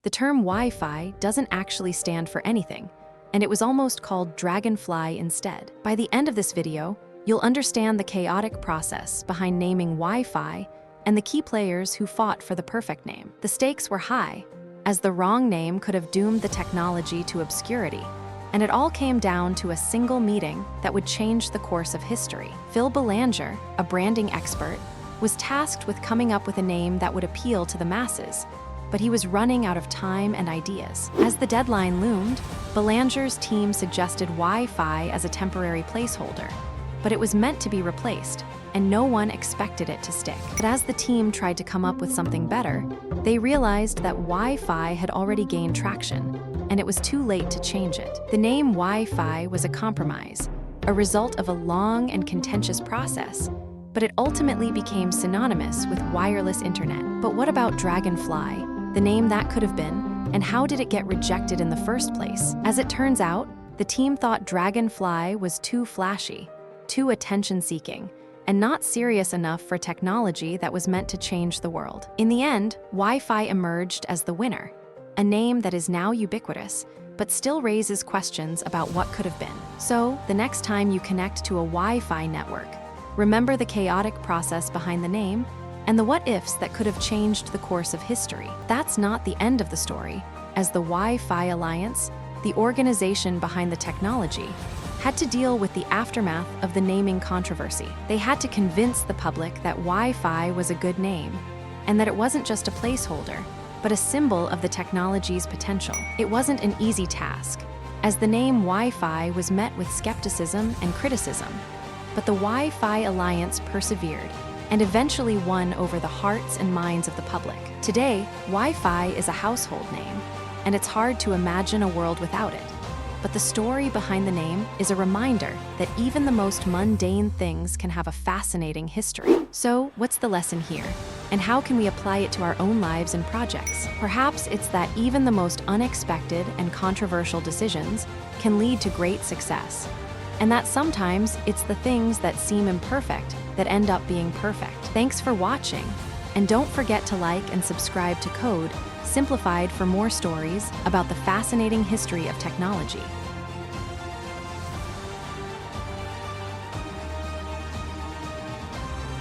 The term Wi-Fi doesn't actually stand for anything, and it was almost called Dragonfly instead. By the end of this video, you'll understand the chaotic process behind naming Wi-Fi and the key players who fought for the perfect name. The stakes were high, as the wrong name could have doomed the technology to obscurity, and it all came down to a single meeting that would change the course of history. Phil Belanger, a branding expert, was tasked with coming up with a name that would appeal to the masses, but he was running out of time and ideas. As the deadline loomed, Belanger's team suggested Wi-Fi as a temporary placeholder, but it was meant to be replaced, and no one expected it to stick. But as the team tried to come up with something better, they realized that Wi-Fi had already gained traction, and it was too late to change it. The name Wi-Fi was a compromise, a result of a long and contentious process, but it ultimately became synonymous with wireless internet. But what about Dragonfly, the name that could have been, and how did it get rejected in the first place? As it turns out, the team thought Dragonfly was too flashy, too attention-seeking, and not serious enough for technology that was meant to change the world. In the end, Wi-Fi emerged as the winner, a name that is now ubiquitous, but still raises questions about what could have been. So, the next time you connect to a Wi-Fi network, remember the chaotic process behind the name and the what-ifs that could have changed the course of history. That's not the end of the story, as the Wi-Fi Alliance, the organization behind the technology, had to deal with the aftermath of the naming controversy. They had to convince the public that Wi-Fi was a good name, and that it wasn't just a placeholder, but a symbol of the technology's potential. It wasn't an easy task, as the name Wi-Fi was met with skepticism and criticism, but the Wi-Fi Alliance persevered and eventually won over the hearts and minds of the public. Today, Wi-Fi is a household name, and it's hard to imagine a world without it. But the story behind the name is a reminder that even the most mundane things can have a fascinating history. So, what's the lesson here? And how can we apply it to our own lives and projects? Perhaps it's that even the most unexpected and controversial decisions can lead to great success. And that sometimes it's the things that seem imperfect that end up being perfect. Thanks for watching, and don't forget to like and subscribe to Code Simplified for more stories about the fascinating history of technology.